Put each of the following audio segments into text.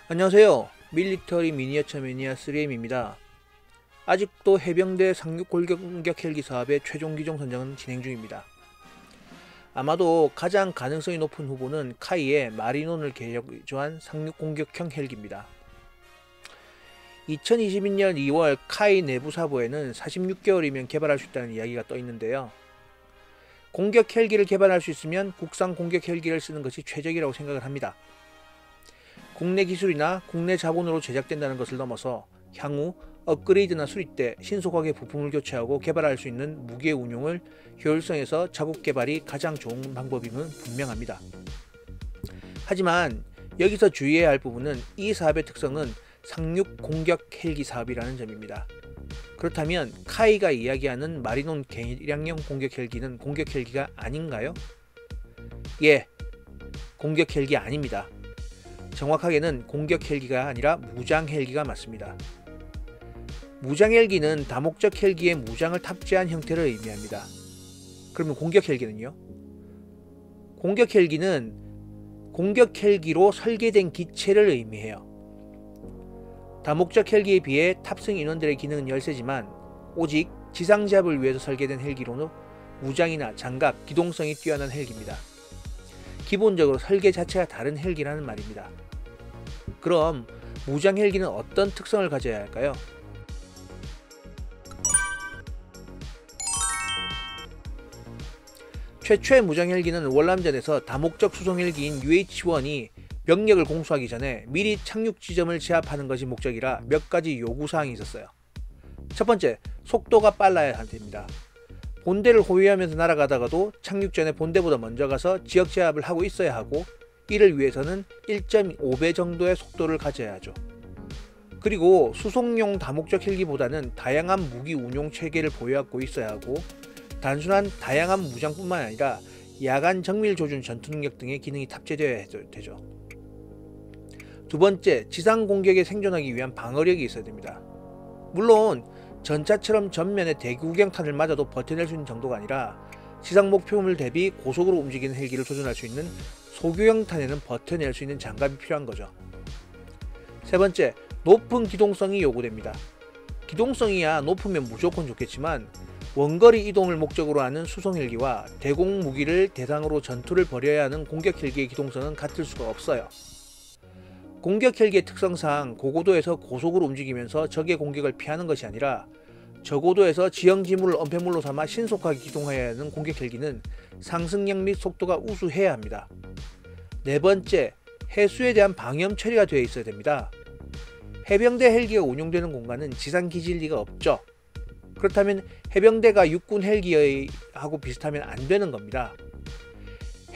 안녕하세요. 밀리터리 미니어처 매니아 3M입니다. 아직도 해병대 상륙 골격 헬기 사업의 최종 기종 선정은 진행 중입니다. 아마도 가장 가능성이 높은 후보는 카이의 마리논을 개조한 상륙 공격형 헬기입니다. 2022년 2월 카이 내부 사보에는 46개월이면 개발할 수 있다는 이야기가 떠 있는데요. 공격 헬기를 개발할 수 있으면 국산 공격 헬기를 쓰는 것이 최적이라고 생각을 합니다. 국내 기술이나 국내 자본으로 제작된다는 것을 넘어서 향후 업그레이드나 수리 때 신속하게 부품을 교체하고 개발할 수 있는 무기의 운용을 효율성에서 자국 개발이 가장 좋은 방법임은 분명합니다. 하지만 여기서 주의해야 할 부분은 이 사업의 특성은 상륙 공격 헬기 사업이라는 점입니다. 그렇다면 카이가 이야기하는 마리논 개량형 공격 헬기는 공격 헬기가 아닌가요? 예, 공격 헬기 아닙니다. 정확하게는 공격 헬기가 아니라 무장 헬기가 맞습니다. 무장 헬기는 다목적 헬기에 무장을 탑재한 형태를 의미합니다. 그러면 공격 헬기는요? 공격 헬기는 공격 헬기로 설계된 기체를 의미해요. 다목적 헬기에 비해 탑승 인원들의 기능은 열세지만 오직 지상제압을 위해서 설계된 헬기로는 무장이나 장갑, 기동성이 뛰어난 헬기입니다. 기본적으로 설계 자체가 다른 헬기라는 말입니다. 그럼 무장 헬기는 어떤 특성을 가져야 할까요? 최초의 무장 헬기는 월남전에서 다목적 수송 헬기인 UH-1이 병력을 공수하기 전에 미리 착륙 지점을 제압하는 것이 목적이라 몇 가지 요구사항이 있었어요. 첫 번째, 속도가 빨라야 됩니다. 본대를 호위하면서 날아가다가도 착륙 전에 본대보다 먼저 가서 지역 제압을 하고 있어야 하고, 이를 위해서는 1.5배 정도의 속도를 가져야 하죠. 그리고 수송용 다목적 헬기보다는 다양한 무기 운용 체계를 보유하고 있어야 하고, 단순한 다양한 무장뿐만 아니라 야간 정밀 조준 전투 능력 등의 기능이 탑재되어야 되죠. 두 번째, 지상 공격에 생존하기 위한 방어력이 있어야 됩니다. 물론 전차처럼 전면에 대구경탄을 맞아도 버텨낼 수 있는 정도가 아니라 지상 목표물 대비 고속으로 움직이는 헬기를 조준할 수 있는 소규경탄에는 버텨낼 수 있는 장갑이 필요한 거죠. 세 번째, 높은 기동성이 요구됩니다. 기동성이야 높으면 무조건 좋겠지만 원거리 이동을 목적으로 하는 수송 헬기와 대공 무기를 대상으로 전투를 벌여야 하는 공격 헬기의 기동성은 같을 수가 없어요. 공격 헬기의 특성상 고고도에서 고속으로 움직이면서 적의 공격을 피하는 것이 아니라 저고도에서 지형 지물을 엄폐물로 삼아 신속하게 기동해야 하는 공격 헬기는 상승력 및 속도가 우수해야 합니다. 네 번째, 해수에 대한 방염 처리가 되어 있어야 됩니다. 해병대 헬기가 운용되는 공간은 지상 기지일 리가 없죠. 그렇다면 해병대가 육군 헬기하고 비슷하면 안 되는 겁니다.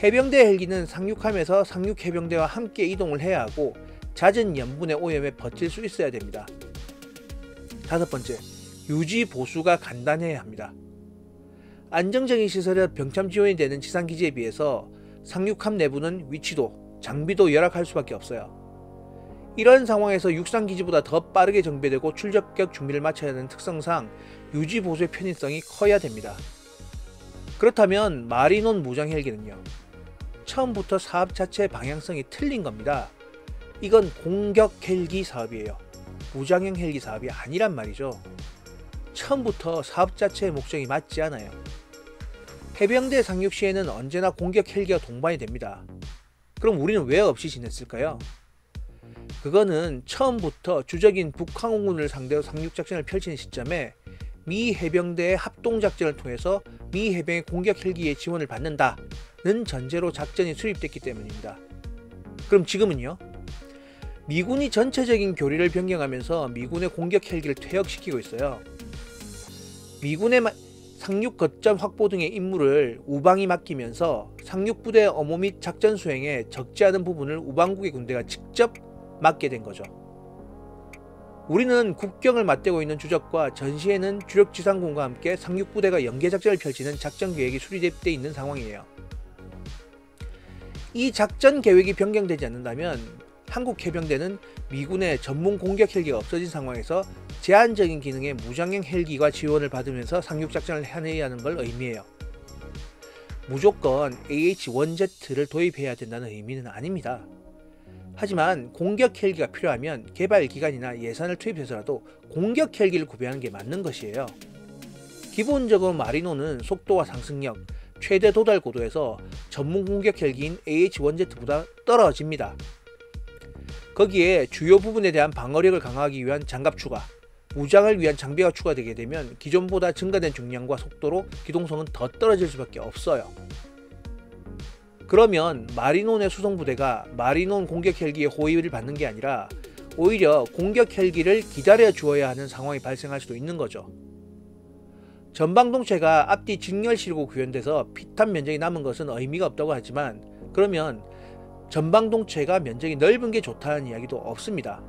해병대 헬기는 상륙하면서 상륙 해병대와 함께 이동을 해야 하고 잦은 염분의 오염에 버틸 수 있어야 됩니다. 다섯 번째, 유지 보수가 간단해야 합니다. 안정적인 시설에 병참 지원이 되는 지상기지에 비해서 상륙함 내부는 위치도, 장비도 열악할 수밖에 없어요. 이런 상황에서 육상기지보다 더 빠르게 정비되고 출적격 준비를 마쳐야 하는 특성상 유지 보수의 편의성이 커야 됩니다. 그렇다면 마리논 무장 헬기는요? 처음부터 사업 자체의 방향성이 틀린 겁니다. 이건 공격 헬기 사업이에요. 무장형 헬기 사업이 아니란 말이죠. 처음부터 사업 자체의 목적이 맞지 않아요. 해병대 상륙 시에는 언제나 공격 헬기가 동반이 됩니다. 그럼 우리는 왜 없이 지냈을까요? 그거는 처음부터 주적인 북항공군을 상대로 상륙작전을 펼치는 시점에 미 해병대의 합동작전을 통해서 미 해병의 공격 헬기의 지원을 받는다는 전제로 작전이 수립됐기 때문입니다. 그럼 지금은요? 미군이 전체적인 교리를 변경하면서 미군의 공격 헬기를 퇴역시키고 있어요. 미군의 상륙 거점 확보 등의 임무를 우방이 맡기면서 상륙부대의 업무 및 작전 수행에 적지 않은 부분을 우방국의 군대가 직접 맡게 된 거죠. 우리는 국경을 맞대고 있는 주적과 전시에는 주력 지상군과 함께 상륙부대가 연계작전을 펼치는 작전계획이 수립되어 있는 상황이에요. 이 작전 계획이 변경되지 않는다면 한국 해병대는 미군의 전문 공격 헬기가 없어진 상황에서 제한적인 기능의 무장형 헬기가 지원을 받으면서 상륙작전을 해내야 하는 걸 의미해요. 무조건 AH-1Z를 도입해야 된다는 의미는 아닙니다. 하지만 공격 헬기가 필요하면 개발 기간이나 예산을 투입해서라도 공격 헬기를 구비하는 게 맞는 것이에요. 기본적으로 마리노는 속도와 상승력, 최대 도달 고도에서 전문 공격 헬기인 AH-1Z보다 떨어집니다. 거기에 주요 부분에 대한 방어력을 강화하기 위한 장갑 추가, 무장을 위한 장비가 추가되게 되면 기존보다 증가된 중량과 속도로 기동성은 더 떨어질 수밖에 없어요. 그러면 마리논의 수송부대가 마리논 공격 헬기의 호위를 받는 게 아니라 오히려 공격 헬기를 기다려 주어야 하는 상황이 발생할 수도 있는 거죠. 전방동체가 앞뒤 직렬실고 구현돼서 피탄 면적이 남은 것은 의미가 없다고 하지만, 그러면 전방동체가 면적이 넓은 게 좋다는 이야기도 없습니다.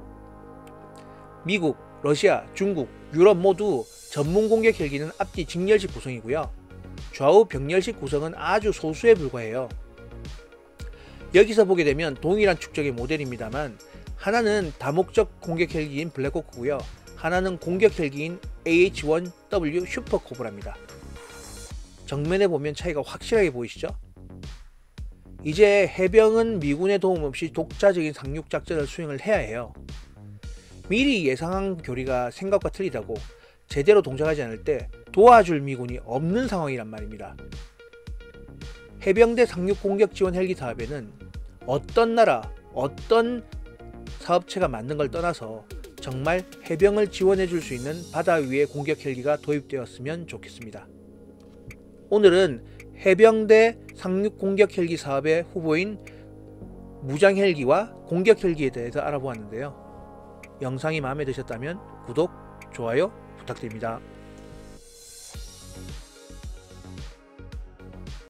미국, 러시아, 중국, 유럽 모두 전문 공격 헬기는 앞뒤 직렬식 구성이고요. 좌우 병렬식 구성은 아주 소수에 불과해요. 여기서 보게 되면 동일한 축적의 모델입니다만, 하나는 다목적 공격 헬기인 블랙호크고요. 하나는 공격 헬기인 AH-1W 슈퍼코브라입니다. 정면에 보면 차이가 확실하게 보이시죠? 이제 해병은 미군의 도움 없이 독자적인 상륙 작전을 수행을 해야 해요. 미리 예상한 교리가 생각과 틀리다고 제대로 동작하지 않을 때 도와줄 미군이 없는 상황이란 말입니다. 해병대 상륙 공격 지원 헬기 사업에는 어떤 나라, 어떤 사업체가 만든 걸 떠나서 정말 해병을 지원해 줄 수 있는 바다 위의 공격 헬기가 도입되었으면 좋겠습니다. 오늘은 해병대 상륙 공격 헬기 사업의 후보인 무장 헬기와 공격 헬기에 대해서 알아보았는데요. 영상이 마음에 드셨다면 구독, 좋아요 부탁드립니다.